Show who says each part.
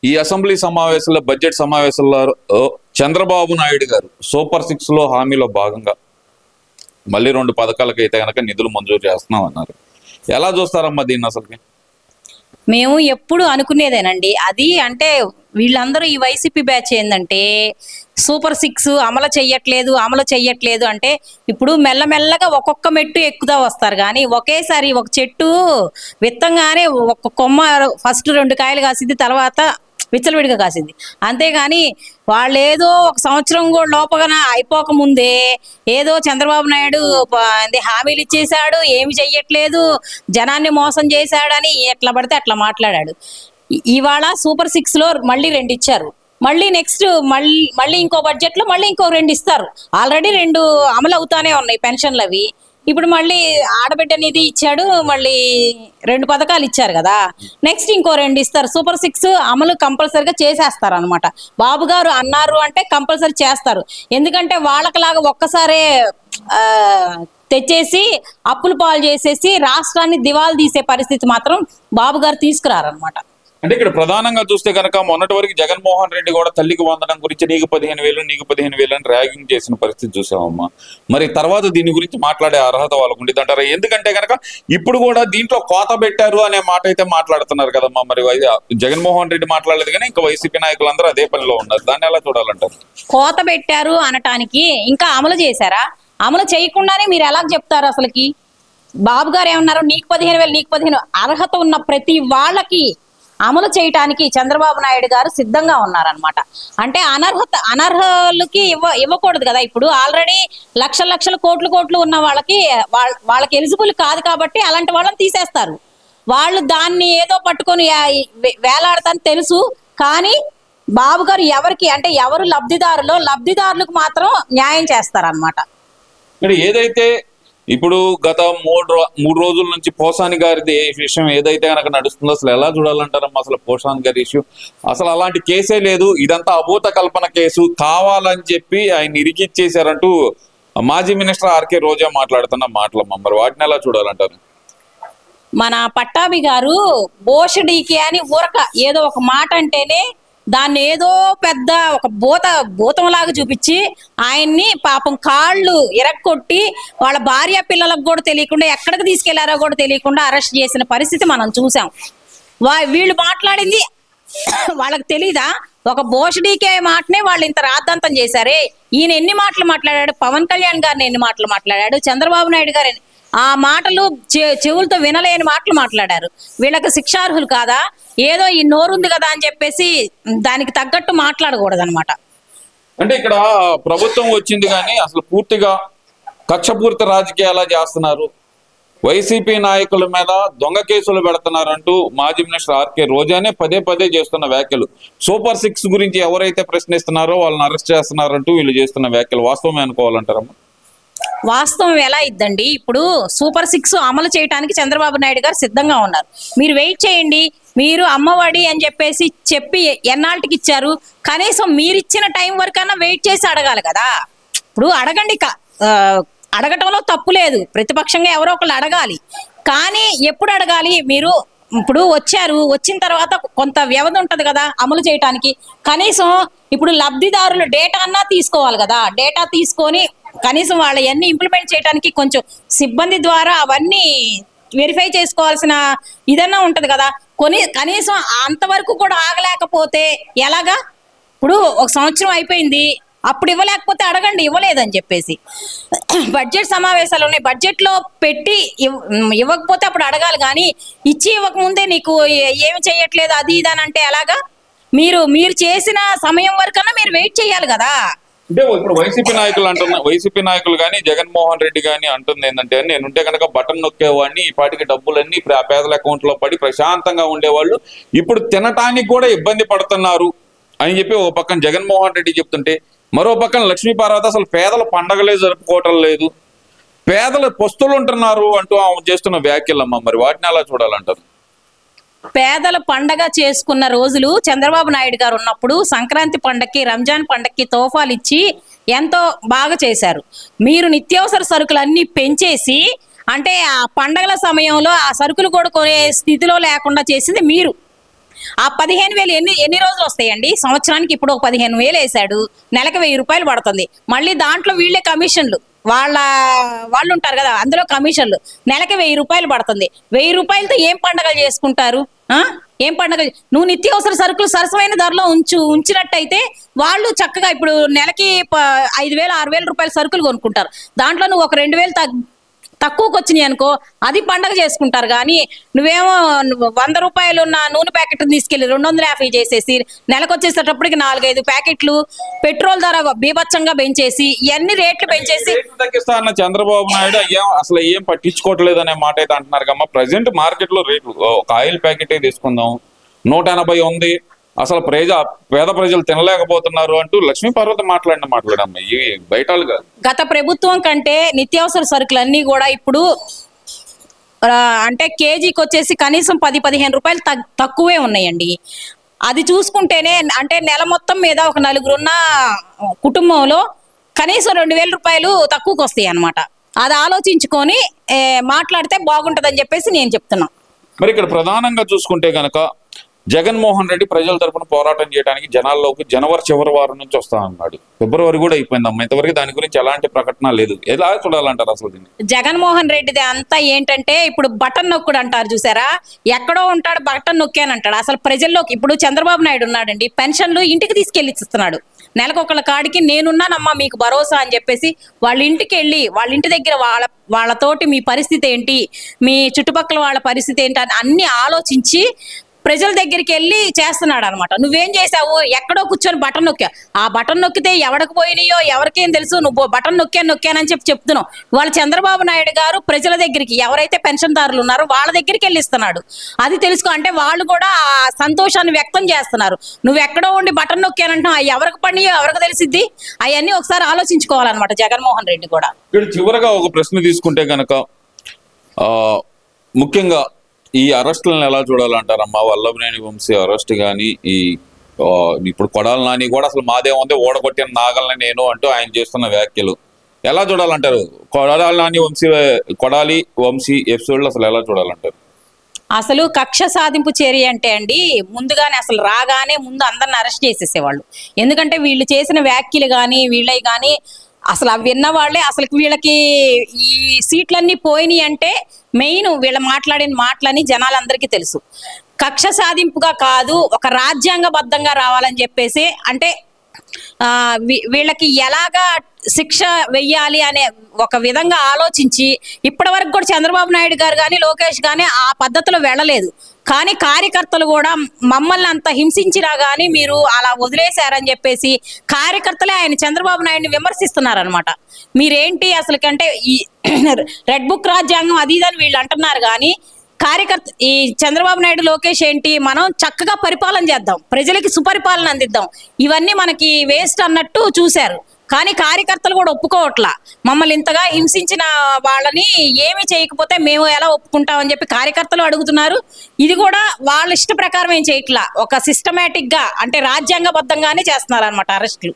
Speaker 1: ఈ అసెంబ్లీ సమావేశాల్లో బడ్జెట్ సమావేశాల్లో చంద్రబాబు నాయుడు గారు సూపర్ 6 లో హామీలో భాగంగా మళ్ళీ 2 పథకాలకు అయితే కనుక నిధులు మంజూరు చేస్తున్నాం అన్నారు. ఎలా చూస్తారమ్మా దీన్ని అసలుకి?
Speaker 2: మేము ఎప్పుడు అనుకునేదేనండి అది. అంటే వీళ్ళందరూ ఈ వైసీపీ బ్యాచ్ ఏంటంటే సూపర్ 6 అమలు చెయ్యట్లేదు అంటే ఇప్పుడు మెల్లమెల్లగా ఒక్కొక్క మెట్టు ఎక్కుతా వస్తారు. కానీ ఒకేసారి ఒక చెట్టు విత్తంగానే ఒక కొమ్మ ఫస్ట్ 2 కాయలు కాసింది, తర్వాత విచ్చలవిడిగా కాసింది. అంతేగాని వాళ్ళు ఏదో ఒక సంవత్సరం కూడా లోపల అయిపోక ముందే ఏదో చంద్రబాబు నాయుడు హామీలు ఇచ్చేశాడు, ఏమి చెయ్యట్లేదు, జనాన్ని మోసం చేశాడని ఎట్లా పడితే అట్లా మాట్లాడాడు. ఇవాళ సూపర్ 6 లో మళ్ళీ 2 ఇచ్చారు. మళ్ళీ నెక్స్ట్ మళ్ళీ ఇంకో బడ్జెట్ లో మళ్ళీ ఇంకో 2 ఇస్తారు. ఆల్రెడీ 2 అమలు అవుతానే ఉన్నాయి పెన్షన్లు అవి. ఇప్పుడు మళ్ళీ ఆడబిడ్డ నిధి ఇచ్చాడు, మళ్ళీ 2 పథకాలు ఇచ్చారు కదా, నెక్స్ట్ ఇంకో 2 ఇస్తారు. సూపర్ 6 అమలు కంపల్సరిగా చేసేస్తారు అనమాట. బాబు గారు అన్నారు అంటే కంపల్సరీ చేస్తారు. ఎందుకంటే వాళ్ళకిలాగా ఒక్కసారే తెచ్చేసి అప్పులు పాలు చేసేసి రాష్ట్రాన్ని దివాలు తీసే పరిస్థితి మాత్రం బాబు గారు తీసుకురారనమాట.
Speaker 1: అంటే ఇక్కడ ప్రధానంగా చూస్తే కనుక మొన్నటి వరకు జగన్మోహన్ రెడ్డి కూడా తల్లికి వందనం గురించి నీకు 15,000 అని ర్యాగింగ్ చేసిన పరిస్థితి చూసామమ్మా. మరి తర్వాత దీని గురించి మాట్లాడే అర్హత వాళ్ళకు ఉండేది అంటారా? ఎందుకంటే కనుక ఇప్పుడు కూడా దీంట్లో కోత పెట్టారు అనే మాట అయితే మాట్లాడుతున్నారు కదమ్మా. మరి జగన్మోహన్ రెడ్డి మాట్లాడలేదు కానీ ఇంకా వైసీపీ నాయకులందరూ అదే పనిలో ఉన్నారు. దాన్ని ఎలా చూడాలంటారు?
Speaker 2: కోత పెట్టారు అనటానికి ఇంకా అమలు చేశారా? అమలు చేయకుండానే మీరు ఎలా చెప్తారు అసలుకి? బాబు గారు ఏమన్నారు, నీకు 15,000 అర్హత ఉన్న ప్రతి వాళ్ళకి అమలు చంద్రబాబు నాయుడు గారు సిద్ధంగా ఉన్నారనమాట. అంటే అనర్హులకి ఇవ్వకూడదు కదా. ఇప్పుడు ఆల్రెడీ లక్షల కోట్లు ఉన్న వాళ్ళకి ఎలిజిబుల్ కాదు కాబట్టి అలాంటి వాళ్ళని తీసేస్తారు. వాళ్ళు దాన్ని ఏదో పట్టుకొని వేలాడతాని తెలుసు. కానీ బాబు గారు ఎవరికి అంటే ఎవరు లబ్ధిదారులకు మాత్రం న్యాయం చేస్తారనమాట.
Speaker 1: ఏదైతే ఇప్పుడు గత 3 రోజుల నుంచి పోసాని గారిది విషయం ఏదైతే కనుక నడుస్తుందో అసలు ఎలా చూడాలంటారమ్మా? అసలు పోసాని గారి ఇష్యూ అసలు అలాంటి కేసే లేదు, ఇదంతా అభూత కల్పన కేసు, కావాలని చెప్పి ఆయన ఇరికిచ్చేశారంటూ మాజీ మినిస్టర్ ఆర్కే రోజా మాట్లాడుతున్న మాటలమ్మా. మరి వాటిని ఎలా చూడాలంటారు?
Speaker 2: మన పట్టాభి గారు బోషడీకి అని ఏదో ఒక మాట అంటేనే దాన్ని ఏదో పెద్ద ఒక భూతంలాగా చూపించి ఆయన్ని పాపం కాళ్ళు ఇరక్కొట్టి వాళ్ళ భార్య పిల్లలకు కూడా తెలియకుండా ఎక్కడికి తీసుకెళ్లారో కూడా తెలియకుండా అరెస్ట్ చేసిన పరిస్థితి మనం చూసాం. వీళ్ళు మాట్లాడింది వాళ్ళకి తెలీదా? ఒక బోషడీకే మాటనే వాళ్ళు ఇంత రాద్ధాంతం చేశారే. ఈయన ఎన్ని మాటలు మాట్లాడాడు, పవన్ కళ్యాణ్ గారిని ఎన్ని మాటలు మాట్లాడాడు, చంద్రబాబు నాయుడు గారు ఆ మాటలు చెవులతో వినలేని మాటలు మాట్లాడారు. వీళ్ళకి శిక్షార్హులు కాదా? ఏదో ఈ నోరుంది కదా అని చెప్పేసి దానికి తగ్గట్టు మాట్లాడకూడదు అనమాట.
Speaker 1: అంటే ఇక్కడ ప్రభుత్వం వచ్చింది కానీ అసలు పూర్తిగా కక్షపూరిత రాజకీయాలు చేస్తున్నారు, వైసీపీ నాయకుల మీద దొంగ కేసులు పెడుతున్నారంటూ మాజీ మినిస్టర్ ఆర్కే రోజానే పదే చేస్తున్న వ్యాఖ్యలు. సూపర్ 6 గురించి ఎవరైతే ప్రశ్నిస్తున్నారో వాళ్ళని అరెస్ట్ చేస్తున్నారంటూ వీళ్ళు చేస్తున్న వ్యాఖ్యలు వాస్తవమే అనుకోవాలంటారమ్మా?
Speaker 2: వాస్తవం ఎలా ఇద్దండి? ఇప్పుడు సూపర్ 6 అమలు చేయడానికి చంద్రబాబు నాయుడు గారు సిద్ధంగా ఉన్నారు. మీరు వెయిట్ చేయండి. మీరు అమ్మఒడి అని చెప్పి ఎన్నాళ్ళకి ఇచ్చారు? కనీసం మీరు ఇచ్చిన టైం వరకన్నా వెయిట్ చేసి అడగాలి కదా. ఇప్పుడు అడగండి, అడగటంలో తప్పు లేదు, ప్రతిపక్షంగా ఎవరో ఒకళ్ళు అడగాలి. కానీ ఎప్పుడు అడగాలి? మీరు ఇప్పుడు వచ్చిన తర్వాత కొంత వ్యవధి ఉంటది కదా అమలు చేయటానికి. కనీసం ఇప్పుడు లబ్ధిదారుల డేటా అన్నా తీసుకోవాలి కదా. డేటా తీసుకొని కనీసం వాళ్ళవన్నీ ఇంప్లిమెంట్ చేయడానికి కొంచెం సిబ్బంది ద్వారా అవన్నీ వెరిఫై చేసుకోవాల్సిన ఇదన్నా ఉంటది కదా. కనీసం అంతవరకు కూడా ఆగలేకపోతే ఎలాగా? ఇప్పుడు 1 సంవత్సరం అయిపోయింది, అప్పుడు ఇవ్వలేకపోతే అడగండి, ఇవ్వలేదని చెప్పేసి. బడ్జెట్ సమావేశాలు ఉన్నాయి, బడ్జెట్లో పెట్టి ఇవ్వకపోతే అప్పుడు అడగాలి. కానీ ఇవ్వకముందే నీకు ఏమి చేయట్లేదు అది ఇది అని అంటే ఎలాగా? మీరు చేసిన సమయం వరకన్నా మీరు వెయిట్ చేయాలి కదా.
Speaker 1: అంటే ఇప్పుడు వైసీపీ నాయకులు కానీ జగన్మోహన్ రెడ్డి కానీ అంటుంది ఏంటంటే, నేనుంటే కనుక బటన్ నొక్కేవాడిని, ఈ పాటికి డబ్బులన్నీ పేదల అకౌంట్ లో పడి ప్రశాంతంగా ఉండేవాళ్ళు, ఇప్పుడు తినటానికి కూడా ఇబ్బంది పడుతున్నారు అని చెప్పి ఒక పక్కన జగన్మోహన్ రెడ్డి చెప్తుంటే, మరో పక్కన లక్ష్మీపార్వతి అసలు పేదల పండగలే జరుపుకోవటం లేదు, పేదల పొస్తులు ఉంటున్నారు అంటూ ఆమె చేస్తున్న వ్యాఖ్యలమ్మా. మరి వాటిని ఎలా చూడాలంటారు?
Speaker 2: పేదల పండగ చేసుకున్న రోజులు చంద్రబాబు నాయుడు గారు ఉన్నప్పుడు సంక్రాంతి పండగకి, రంజాన్ పండగకి తోఫాలు ఇచ్చి ఎంతో బాగా చేశారు. మీరు నిత్యావసర సరుకులన్నీ పెంచేసి అంటే ఆ పండగల సమయంలో ఆ సరుకులు కూడా కొనే స్థితిలో లేకుండా చేసింది మీరు. ఆ 15,000 ఎన్ని రోజులు వస్తాయండి? సంవత్సరానికి ఇప్పుడు ఒక 15,000 వేసాడు, నెలకు 1,000 రూపాయలు పడుతుంది. మళ్ళీ దాంట్లో వీళ్ళే కమిషన్లు, వాళ్ళు ఉంటారు కదా, అందులో కమిషన్లు, నెలకి 1,000 రూపాయలు పడుతుంది. 1,000 రూపాయలతో ఏం పండగలు చేసుకుంటారు? ఏం పండగలు? నువ్వు నిత్యావసర సరుకులు సరసమైన ధరలో ఉంచినట్టయితే వాళ్ళు చక్కగా ఇప్పుడు నెలకి 5,000 6,000 రూపాయల సరుకులు కొనుక్కుంటారు. దాంట్లో నువ్వు ఒక 2,000 తక్కువకి వచ్చినాయి అనుకో, అది పండగ చేసుకుంటారు. కానీ నువ్వేమో 100 రూపాయలు ఉన్న నూనె ప్యాకెట్ తీసుకెళ్లి 250 చేసేసి నెలకు వచ్చేసేటప్పటికి 4-5 ప్యాకెట్లు పెట్రోల్ ధర బీభత్సంగా పెంచేసి ఇవన్నీ రేట్లు పెంచేసి
Speaker 1: తగ్గిస్తా అన్న చంద్రబాబు నాయుడు అసలు ఏం పట్టించుకోవట్లేదు అనే మాట అయితే అంటున్నారు కమ్మా. ప్రజెంట్ మార్కెట్ లో రేట్లు ఒక ఆయిల్ ప్యాకెట్ తీసుకుందాం 180 ఉంది. అసలు పేద ప్రజలు తినలేకపోతున్నారు అంటూ లక్ష్మీ పార్వతి మాట్లాడమ్మా. ఇవి బయటాలు కాదు.
Speaker 2: గత ప్రభుత్వం కంటే నిత్యావసర సరుకులన్నీ కూడా ఇప్పుడు అంటే కేజీకి వచ్చేసి కనీసం 10-15 రూపాయలు తక్కువే ఉన్నాయండి. అది చూసుకుంటేనే అంటే నెల మొత్తం మీద ఒక 4 ఉన్న కుటుంబంలో కనీసం 2,000 రూపాయలు తక్కువకి వస్తాయి అన్నమాట. అది ఆలోచించుకొని మాట్లాడితే బాగుంటదని చెప్పేసి నేను చెప్తున్నా.
Speaker 1: మరి ఇక్కడ ప్రధానంగా చూసుకుంటే గనక జగన్మోహన్ రెడ్డి ప్రజల తరపున పోరాటం చేయడానికి జనాల్లోకి జనవరి చివరి వారం నుంచి వస్తా అన్నాడు. ఫిబ్రవరి కూడా అయిపోయిందమ్మా, ఇంతవరకు దాని గురించి ఎలాంటి ప్రకటన లేదు. ఎలా చూడాలంటారు అసలు దీన్ని?
Speaker 2: జగన్మోహన్ రెడ్డిది అంతా ఏంటంటే ఇప్పుడు బటన్ నొక్కుడు అంటారు చూసారా, ఎక్కడో ఉంటాడు బటన్ నొక్కానంటాడు. అసలు ప్రజల్లోకి ఇప్పుడు చంద్రబాబు నాయుడు ఉన్నాడండి, పెన్షన్లు ఇంటికి తీసుకెళ్లి ఇస్తున్నాడు. నెలకొకళ్ళ కాడికి నేనున్నానమ్మా మీకు భరోసా అని చెప్పేసి వాళ్ళ ఇంటికి వెళ్ళి వాళ్ళ ఇంటి దగ్గర వాళ్ళతోటి మీ పరిస్థితి ఏంటి, మీ చుట్టుపక్కల వాళ్ళ పరిస్థితి ఏంటి అని అన్ని ఆలోచించి ప్రజల దగ్గరికి వెళ్ళి చేస్తున్నాడు అనమాట. నువ్వేం చేసావు? ఎక్కడో కూర్చొని బటన్ నొక్కా. ఆ బటన్ నొక్కితే ఎవరికి పోయినాయో ఎవరికేం తెలుసు, నువ్వు బటన్ నొక్కానని చెప్తున్నావు. వాళ్ళ చంద్రబాబు నాయుడు గారు ప్రజల దగ్గరికి ఎవరైతే పెన్షన్దారులు ఉన్నారో వాళ్ళ దగ్గరికి వెళ్ళి ఇస్తున్నాడు. అది తెలుసుకో అంటే వాళ్ళు కూడా ఆ సంతోషాన్ని వ్యక్తం చేస్తున్నారు. నువ్వు ఎక్కడో ఉండి బటన్ నొక్కానంటున్నావు, అవి ఎవరికి పడినాయో ఎవరికి తెలిసిద్ది? అవన్నీ ఒకసారి ఆలోచించుకోవాలన్నమాట జగన్మోహన్ రెడ్డి కూడా.
Speaker 1: ఇక్కడ చివరగా ఒక ప్రశ్న తీసుకుంటే గనక ముఖ్యంగా ఈ అరెస్టులను ఎలా చూడాలంటారమ్మా? వల్లభనేని వంశీ అరెస్ట్ కానీ ఇప్పుడు కొడాలి నాని కూడా అసలు మాదేముంది ఓడగొట్టిన నాగల్ని నేను అంటూ ఆయన చేస్తున్న వ్యాఖ్యలు ఎలా చూడాలంటారు? కొడాలి వంశీ ఎపిసోడ్లు అసలు ఎలా చూడాలంటారు?
Speaker 2: అసలు కక్ష సాధింపు చర్య అంటే అండి, ముందుగానే అసలు రాగానే ముందు అందరిని అరెస్ట్ చేసేసేవాళ్ళు. ఎందుకంటే వీళ్ళు చేసిన వ్యాఖ్యలు కానీ వీళ్ళవి కానీ అసలు అవి విన్న వాళ్ళే అసలు వీళ్ళకి ఈ సీట్లన్నీ పోయినాయి అంటే మెయిన్ వీళ్ళ మాట్లాడిన మాటలని జనాలందరికీ తెలుసు. కక్ష సాధింపుగా కాదు, ఒక రాజ్యాంగబద్ధంగా రావాలని చెప్పేసి అంటే వీళ్ళకి ఎలాగా శిక్ష వెయ్యాలి అనే ఒక విధంగా ఆలోచించి ఇప్పటి వరకు కూడా చంద్రబాబు నాయుడు గారు కానీ లోకేష్ కానీ ఆ పద్ధతిలో వెళ్ళలేదు. కానీ కార్యకర్తలు కూడా మమ్మల్ని అంత హింసించినా కానీ మీరు అలా వదిలేశారని చెప్పేసి కార్యకర్తలే ఆయన చంద్రబాబు నాయుడిని విమర్శిస్తున్నారనమాట. మీరేంటి అసలు కంటే ఈ రెడ్ బుక్ రాజ్యాంగం అది ఇదని వీళ్ళు అంటున్నారు. కానీ ఈ చంద్రబాబు నాయుడు లోకేష్ ఏంటి, మనం చక్కగా పరిపాలన చేద్దాం, ప్రజలకి సుపరిపాలన అందిద్దాం, ఇవన్నీ మనకి వేస్ట్ అన్నట్టు చూశారు. కానీ కార్యకర్తలు కూడా ఒప్పుకోవట్లా. మమ్మల్ని ఇంతగా హింసించిన వాళ్ళని ఏమి చేయకపోతే మేము ఎలా ఒప్పుకుంటామని చెప్పి కార్యకర్తలు అడుగుతున్నారు. ఇది కూడా వాళ్ళ ఇష్ట ప్రకారం ఏం చేయట్లా, ఒక సిస్టమేటిక్ గా అంటే రాజ్యాంగబద్ధంగానే చేస్తున్నారు అనమాట అరెస్టులు.